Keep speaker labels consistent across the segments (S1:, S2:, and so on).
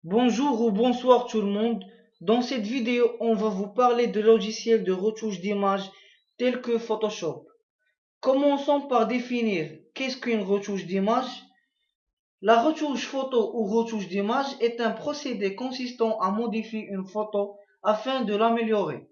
S1: Bonjour ou bonsoir tout le monde. Dans cette vidéo, on va vous parler de logiciels de retouche d'images tels que Photoshop. Commençons par définir qu'est-ce qu'une retouche d'image. La retouche photo ou retouche d'image est un procédé consistant à modifier une photo afin de l'améliorer.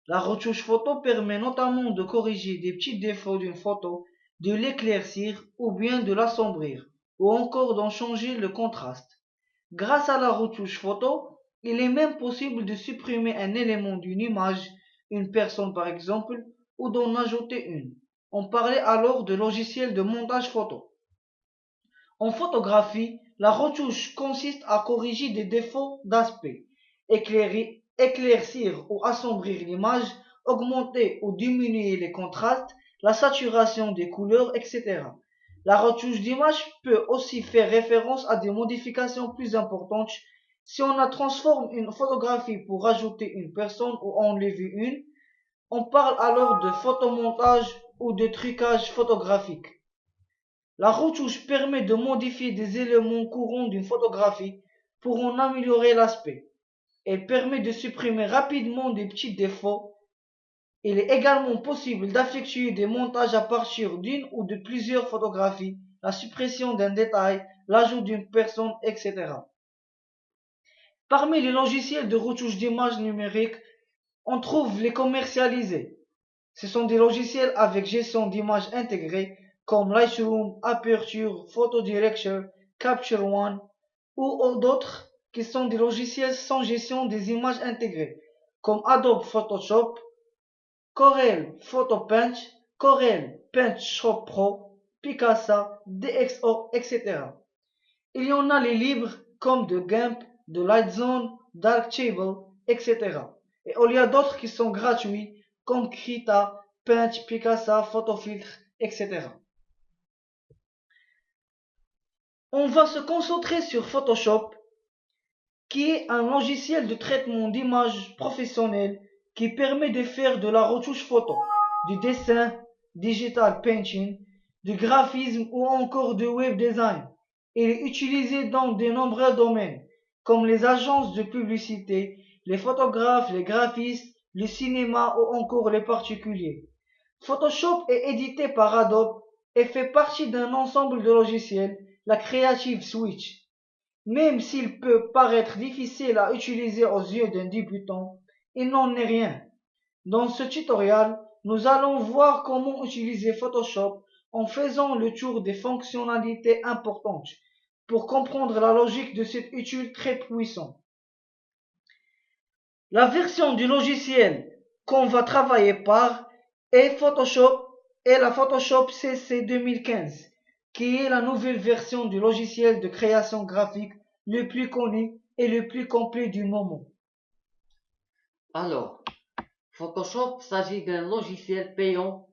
S1: La retouche photo permet notamment de corriger des petits défauts d'une photo, de l'éclaircir ou bien de l'assombrir, ou encore d'en changer le contraste. Grâce à la retouche photo, il est même possible de supprimer un élément d'une image, une personne par exemple, ou d'en ajouter une. On parlait alors de logiciel de montage photo. En photographie, la retouche consiste à corriger des défauts d'aspect, éclaircir ou assombrir l'image, augmenter ou diminuer les contrastes, la saturation des couleurs, etc. La retouche d'image peut aussi faire référence à des modifications plus importantes. Si on a transforme une photographie pour rajouter une personne ou enlever une, on parle alors de photomontage ou de trucage photographique. La retouche permet de modifier des éléments courants d'une photographie pour en améliorer l'aspect. Elle permet de supprimer rapidement des petits défauts. Il est également possible d'effectuer des montages à partir d'une ou de plusieurs photographies, la suppression d'un détail, l'ajout d'une personne, etc. Parmi les logiciels de retouche d'images numériques, on trouve les commercialisés. Ce sont des logiciels avec gestion d'images intégrée comme Lightroom, Aperture, Photo Director, Capture One ou d'autres qui sont des logiciels sans gestion des images intégrées comme Adobe Photoshop, Corel Photopunch, Corel Paint Shop Pro, Picasa, DxO, etc. Il y en a les libres comme de GIMP, de Lightzone, Darktable, etc. Et il y a d'autres qui sont gratuits comme Krita, Paint, Picasa, Photofiltre, etc. On va se concentrer sur Photoshop, qui est un logiciel de traitement d'images professionnel qui permet de faire de la retouche photo, du dessin, digital painting, du graphisme ou encore du web design. Il est utilisé dans de nombreux domaines, comme les agences de publicité, les photographes, les graphistes, le cinéma ou encore les particuliers. Photoshop est édité par Adobe et fait partie d'un ensemble de logiciels, la Creative Suite. Même s'il peut paraître difficile à utiliser aux yeux d'un débutant, il n'en est rien. Dans ce tutoriel, nous allons voir comment utiliser Photoshop en faisant le tour des fonctionnalités importantes pour comprendre la logique de cet outil très puissant. La version du logiciel qu'on va travailler par est Photoshop et la Photoshop CC 2015, qui est la nouvelle version du logiciel de création graphique le plus connu et le plus complet du moment.
S2: Alors, Photoshop s'agit d'un logiciel payant,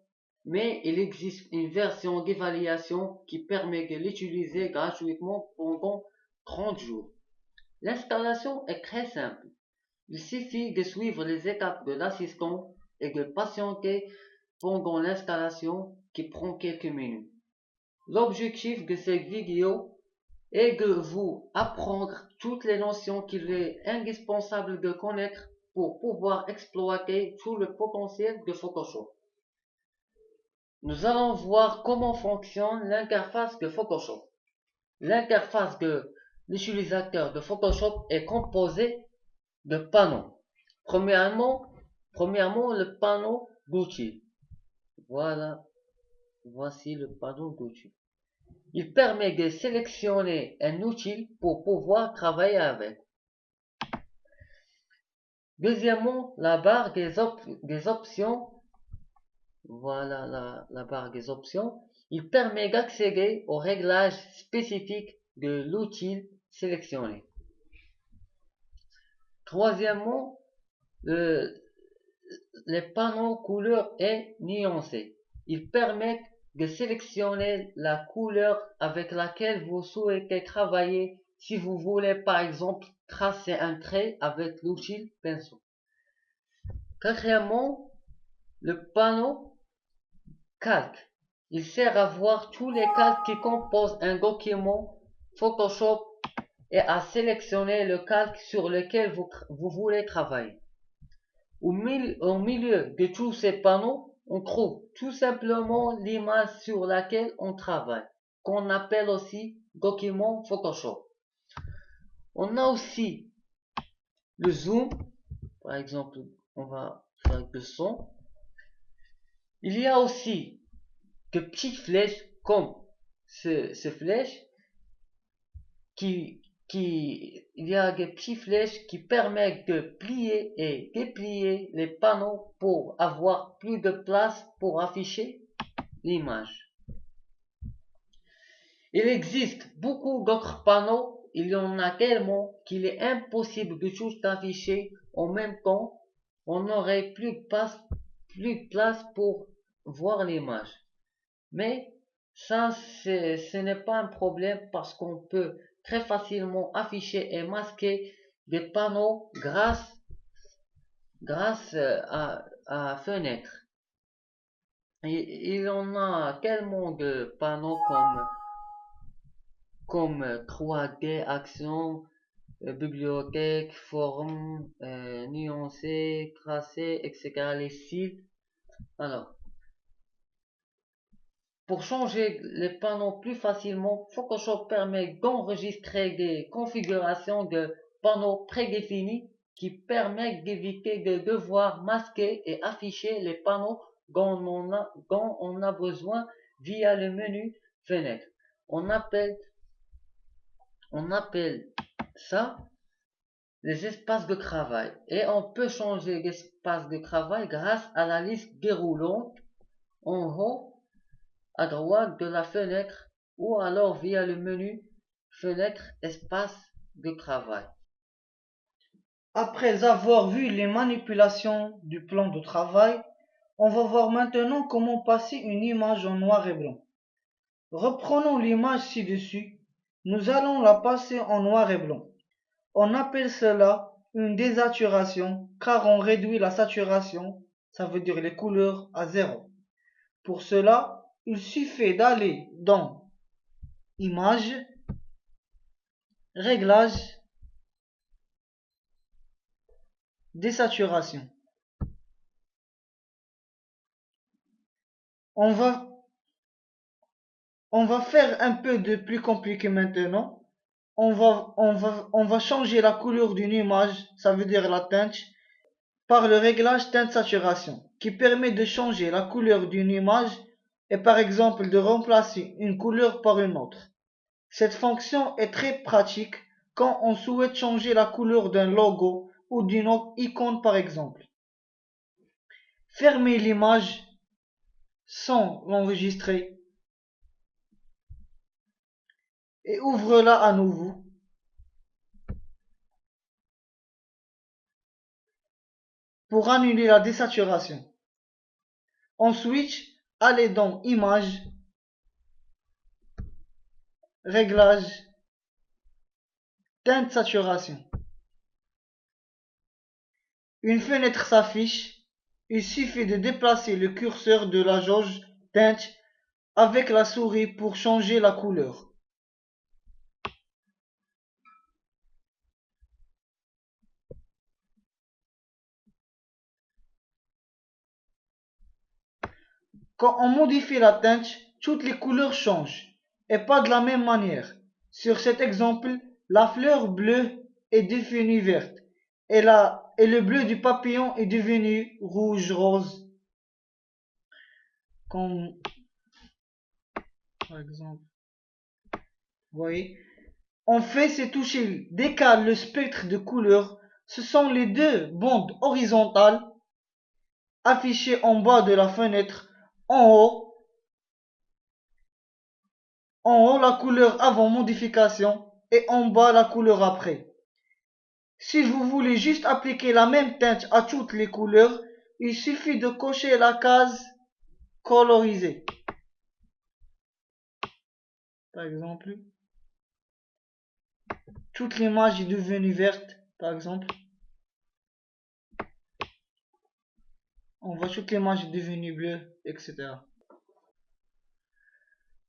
S2: mais il existe une version d'évaluation qui permet de l'utiliser gratuitement pendant 30 jours. L'installation est très simple. Il suffit de suivre les étapes de l'assistant et de patienter pendant l'installation qui prend quelques minutes. L'objectif de cette vidéo est de vous apprendre toutes les notions qu'il est indispensable de connaître pour pouvoir exploiter tout le potentiel de Photoshop. Nous allons voir comment fonctionne l'interface de Photoshop. L'interface de l'utilisateur de Photoshop est composée de panneaux. Premièrement, le panneau d'outils. Voilà, voici le panneau d'outils. Il permet de sélectionner un outil pour pouvoir travailler avec. Deuxièmement, la barre des options. Voilà la barre des options. Il permet d'accéder aux réglages spécifiques de l'outil sélectionné. Troisièmement, les panneaux couleurs et nuancés. Ils permettent de sélectionner la couleur avec laquelle vous souhaitez travailler si vous voulez par exemple tracer un trait avec l'outil pinceau. Quatrièmement, le panneau calque. Il sert à voir tous les calques qui composent un document Photoshop et à sélectionner le calque sur lequel vous voulez travailler. Au milieu de tous ces panneaux, on trouve tout simplement l'image sur laquelle on travaille, qu'on appelle aussi document Photoshop. On a aussi le zoom, par exemple, on va faire le son. Il y a aussi de petites flèches comme ces flèches il y a des petites flèches qui permettent de plier et déplier les panneaux pour avoir plus de place pour afficher l'image. Il existe beaucoup d'autres panneaux, il y en a tellement qu'il est impossible de tous afficher en même temps. On n'aurait plus de place pour voir l'image. Mais ça, ce n'est pas un problème parce qu'on peut très facilement afficher et masquer des panneaux grâce à fenêtre. Il y en a tellement de panneaux comme 3D, action, bibliothèque, forme, nuancé, tracé, etc. Les styles. Alors, pour changer les panneaux plus facilement, Photoshop permet d'enregistrer des configurations de panneaux prédéfinis qui permettent d'éviter de devoir masquer et afficher les panneaux dont on a besoin via le menu Fenêtre. On appelle ça les espaces de travail. Et on peut changer l'espace de travail grâce à la liste déroulante en haut à droite de la fenêtre ou alors via le menu Fenêtre espace de travail.
S1: Après avoir vu les manipulations du plan de travail, on va voir maintenant comment passer une image en noir et blanc. Reprenons l'image ci-dessus. Nous allons la passer en noir et blanc. On appelle cela une désaturation car on réduit la saturation, ça veut dire les couleurs, à 0. Pour cela, il suffit d'aller dans Images, Réglages, Désaturation. On va faire un peu de plus compliqué maintenant. On va changer la couleur d'une image, ça veut dire la teinte, par le réglage teinte saturation, qui permet de changer la couleur d'une image et par exemple de remplacer une couleur par une autre. Cette fonction est très pratique quand on souhaite changer la couleur d'un logo ou d'une icône par exemple. Fermez l'image sans l'enregistrer et ouvre-la à nouveau. Pour annuler la désaturation. Ensuite, allez dans Images, Réglages, Teinte saturation. Une fenêtre s'affiche. Il suffit de déplacer le curseur de la jauge teinte avec la souris pour changer la couleur. Quand on modifie la teinte, toutes les couleurs changent, et pas de la même manière. Sur cet exemple, la fleur bleue est devenue verte, et le bleu du papillon est devenu rouge-rose. Comme, par exemple, vous voyez. On fait ces touches décalent le spectre de couleurs. Ce sont les deux bandes horizontales affichées en bas de la fenêtre. En haut la couleur avant modification et en bas la couleur après. Si vous voulez juste appliquer la même teinte à toutes les couleurs, il suffit de cocher la case coloriser. Par exemple, toute l'image est devenue verte, par exemple. On voit toute l'image est devenue bleue, etc.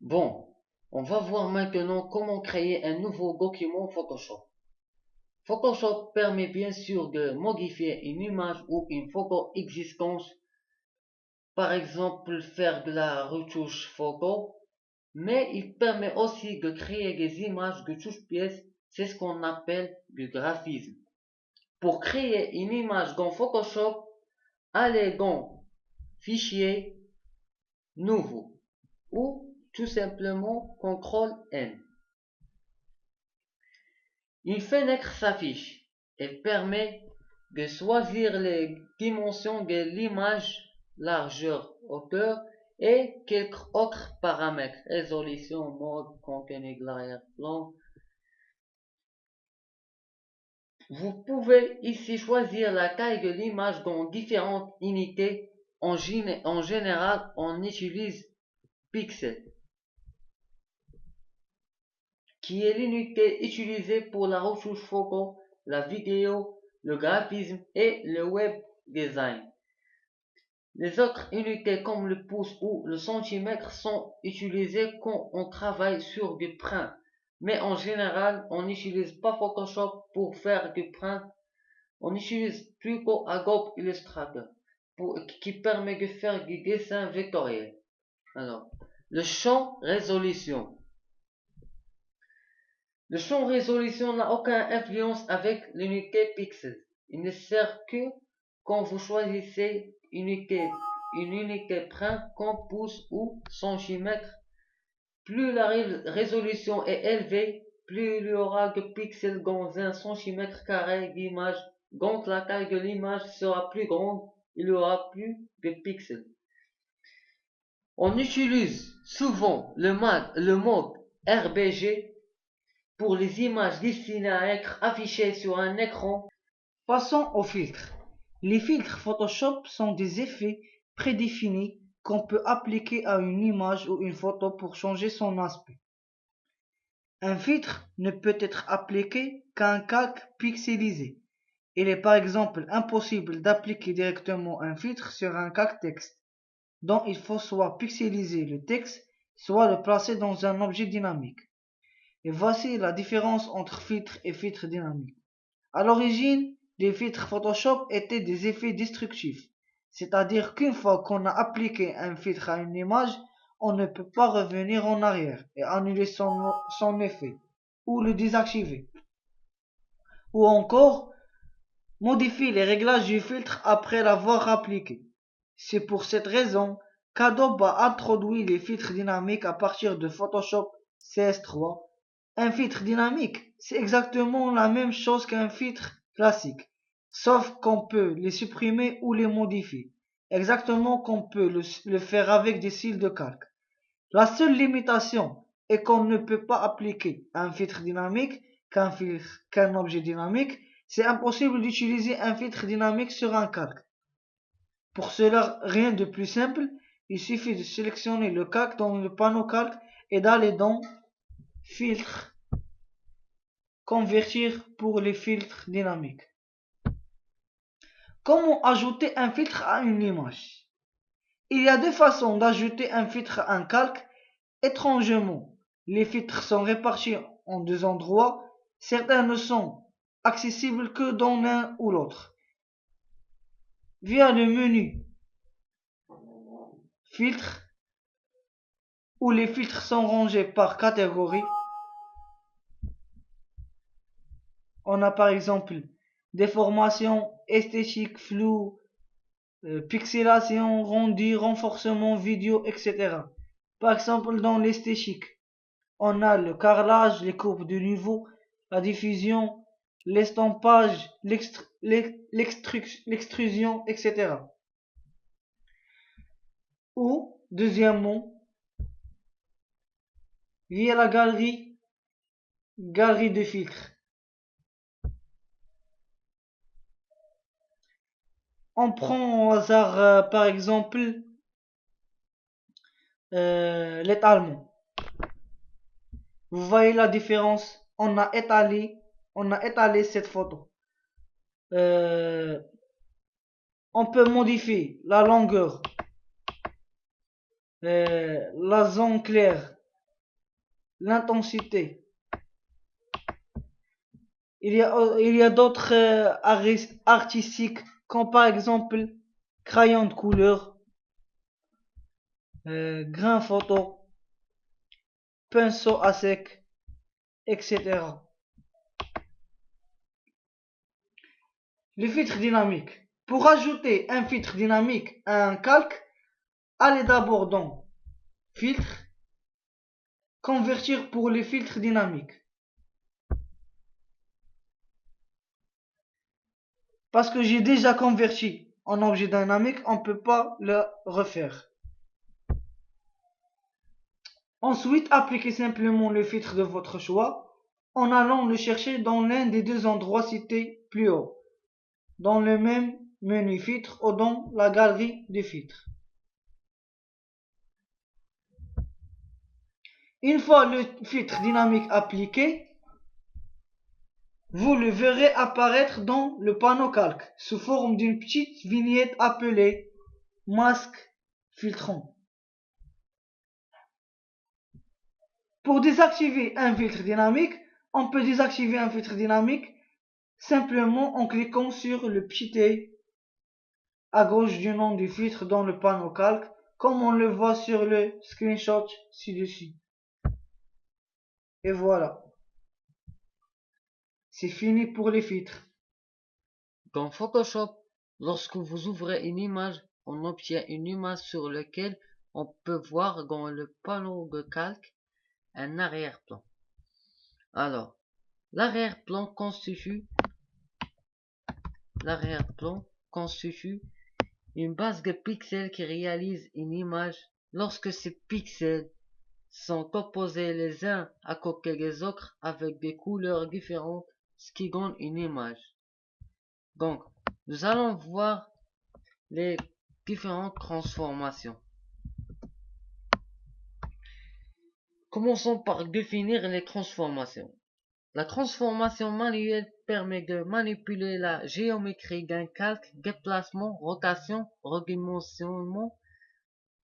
S2: Bon, On va voir maintenant comment créer un nouveau document Photoshop. Photoshop permet bien sûr de modifier une image ou une photo existante, par exemple faire de la retouche photo, mais il permet aussi de créer des images de toutes pièces, c'est ce qu'on appelle du graphisme. Pour créer une image dans Photoshop, allez dans Fichier, Nouveau ou tout simplement CTRL-N. Une fenêtre s'affiche. Elle permet de choisir les dimensions de l'image, largeur, hauteur et quelques autres paramètres, résolution, mode, contenu de l'arrière-plan. Vous pouvez ici choisir la taille de l'image dans différentes unités. En général, on utilise pixels, qui est l'unité utilisée pour la retouche photo, la vidéo, le graphisme et le web design. Les autres unités comme le pouce ou le centimètre sont utilisées quand on travaille sur du print. Mais en général, on n'utilise pas Photoshop pour faire du print. On utilise plutôt Adobe Illustrator qui permet de faire du dessin vectoriel. Alors, le champ résolution. Le champ résolution n'a aucune influence avec l'unité pixel. Il ne sert que quand vous choisissez une unité print comme pouce ou centimètre. Plus la résolution est élevée, plus il y aura de pixels dans un centimètre carré d'image. Donc la taille de l'image sera plus grande, il y aura plus de pixels. On utilise souvent le mode RGB pour les images destinées à être affichées sur un écran.
S1: Passons aux filtres. Les filtres Photoshop sont des effets prédéfinis qu'on peut appliquer à une image ou une photo pour changer son aspect. Un filtre ne peut être appliqué qu'à un calque pixelisé. Il est par exemple impossible d'appliquer directement un filtre sur un calque texte, dont il faut soit pixeliser le texte, soit le placer dans un objet dynamique. Et voici la différence entre filtre et filtre dynamique. À l'origine, les filtres Photoshop étaient des effets destructifs, c'est-à-dire qu'une fois qu'on a appliqué un filtre à une image, on ne peut pas revenir en arrière et annuler son effet, ou le désactiver, ou encore modifier les réglages du filtre après l'avoir appliqué. C'est pour cette raison qu'Adobe a introduit les filtres dynamiques à partir de Photoshop CS3. Un filtre dynamique, c'est exactement la même chose qu'un filtre classique, sauf qu'on peut les supprimer ou les modifier, exactement qu'on peut le faire avec des styles de calque. La seule limitation est qu'on ne peut pas appliquer un filtre dynamique qu'un objet dynamique. C'est impossible d'utiliser un filtre dynamique sur un calque. Pour cela, rien de plus simple, il suffit de sélectionner le calque dans le panneau calque et d'aller dans Filtre, Convertir pour les filtres dynamiques. Comment ajouter un filtre à une image? Il y a deux façons d'ajouter un filtre à un calque. Étrangement, les filtres sont répartis en deux endroits. Certains ne sont accessibles que dans l'un ou l'autre. Via le menu Filtres, où les filtres sont rangés par catégorie. On a par exemple déformation, esthétique, flou, pixelation, rendu, renforcement, vidéo, etc. Par exemple, dans l'esthétique, on a le carrelage, les courbes de niveau, la diffusion, l'estampage, l'extrusion, etc. Ou, deuxièmement, via la galerie de filtres. On prend au hasard, par exemple, l'étalement. Vous voyez la différence? On a étalé cette photo. On peut modifier la longueur, la zone claire, l'intensité. Il y a d'autres artistiques, comme par exemple crayon de couleur, grain photo, pinceau à sec, etc. Les filtres dynamiques. Pour ajouter un filtre dynamique à un calque, allez d'abord dans Filtre, Convertir pour les filtres dynamiques. Parce que j'ai déjà converti en objet dynamique, on ne peut pas le refaire. Ensuite, appliquez simplement le filtre de votre choix en allant le chercher dans l'un des deux endroits cités plus haut, dans le même menu filtre ou dans la galerie des filtres. Une fois le filtre dynamique appliqué, vous le verrez apparaître dans le panneau calque sous forme d'une petite vignette appelée masque filtrant. Pour désactiver un filtre dynamique, on peut désactiver un filtre dynamique simplement en cliquant sur le petit T à gauche du nom du filtre dans le panneau calque, comme on le voit sur le screenshot ci-dessus. Et voilà. C'est fini pour les filtres.
S2: Dans Photoshop, lorsque vous ouvrez une image, on obtient une image sur laquelle on peut voir dans le panneau de calque un arrière-plan. Alors, l'arrière-plan constitue une base de pixels qui réalise une image. Lorsque ces pixels sont opposés les uns à côté des autres avec des couleurs différentes, ce qui donne une image. Donc, nous allons voir les différentes transformations. Commençons par définir les transformations. La transformation manuelle permet de manipuler la géométrie d'un calque, déplacement, rotation, redimensionnement,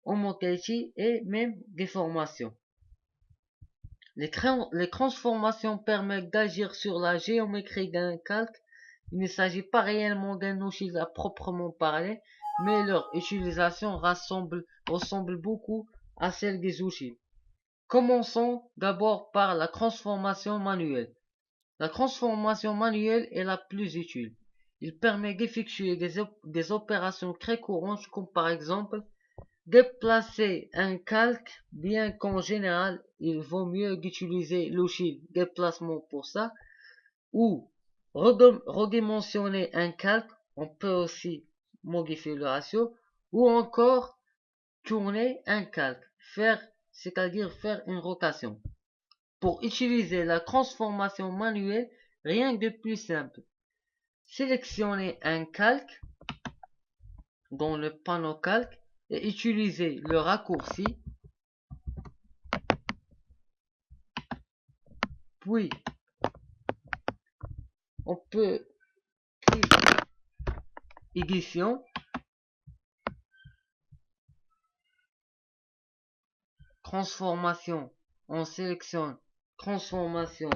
S2: homothétie et même déformation. Les transformations permettent d'agir sur la géométrie d'un calque. Il ne s'agit pas réellement d'un outil à proprement parler, mais leur utilisation ressemble beaucoup à celle des outils. Commençons d'abord par la transformation manuelle. La transformation manuelle est la plus utile. Il permet d'effectuer des opérations très courantes comme par exemple déplacer un calque, bien qu'en général il vaut mieux d'utiliser l'outil déplacement pour ça, ou redimensionner un calque, on peut aussi modifier le ratio, ou encore tourner un calque, c'est-à-dire faire une rotation. Pour utiliser la transformation manuelle, rien de plus simple. Sélectionnez un calque dans le panneau calque et utilisez le raccourci, puis on peut cliquer édition, transformation, on sélectionne transformation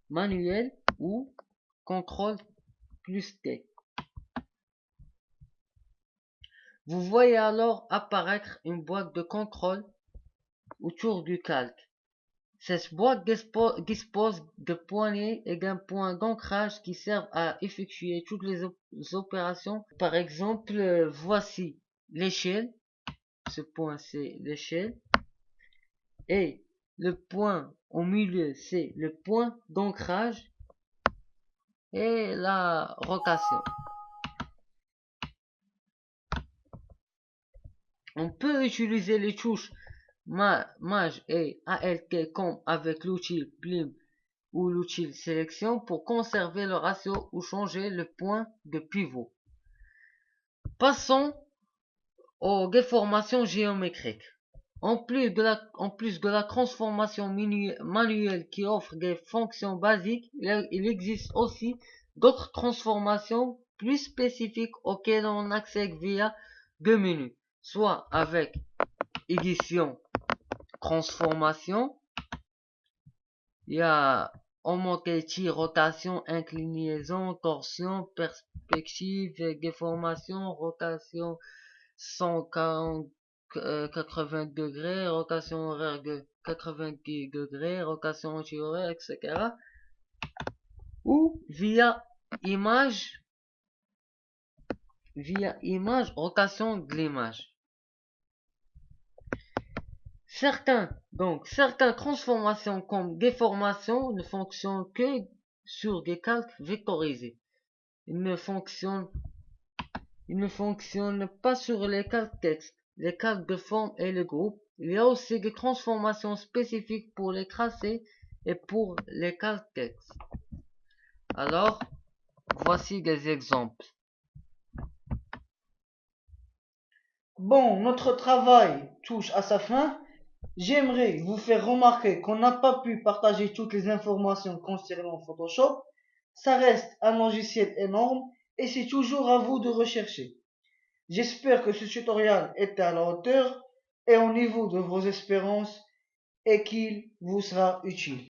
S2: manuelle ou CTRL plus T. Vous voyez alors apparaître une boîte de contrôle autour du calque. Cette boîte dispose de poignées et d'un point d'ancrage qui servent à effectuer toutes les opérations. Par exemple, voici l'échelle. Ce point, c'est l'échelle. Et le point au milieu, c'est le point d'ancrage et la rotation. On peut utiliser les touches Maj et ALT comme avec l'outil Plume ou l'outil Sélection pour conserver le ratio ou changer le point de pivot. Passons aux déformations géométriques. En plus de la transformation manuelle qui offre des fonctions basiques, il existe aussi d'autres transformations plus spécifiques auxquelles on accède via deux menus, soit avec édition, transformation, Il y a homothétie, rotation, inclinaison, torsion, perspective, déformation, rotation 140, 80 degrés, rotation horaire de 90 degrés, rotation anti-horaire, etc. Ou image, via image, rotation de l'image. Certaines transformations comme déformation ne fonctionnent que sur des calques vectorisés. Ils ne fonctionnent pas sur les calques texte, les calques de forme et les groupes. Il y a aussi des transformations spécifiques pour les tracés et pour les calques texte. Alors, voici des exemples.
S1: Bon, notre travail touche à sa fin. J'aimerais vous faire remarquer qu'on n'a pas pu partager toutes les informations concernant Photoshop. Ça reste un logiciel énorme et c'est toujours à vous de rechercher. J'espère que ce tutoriel était à la hauteur et au niveau de vos espérances et qu'il vous sera utile.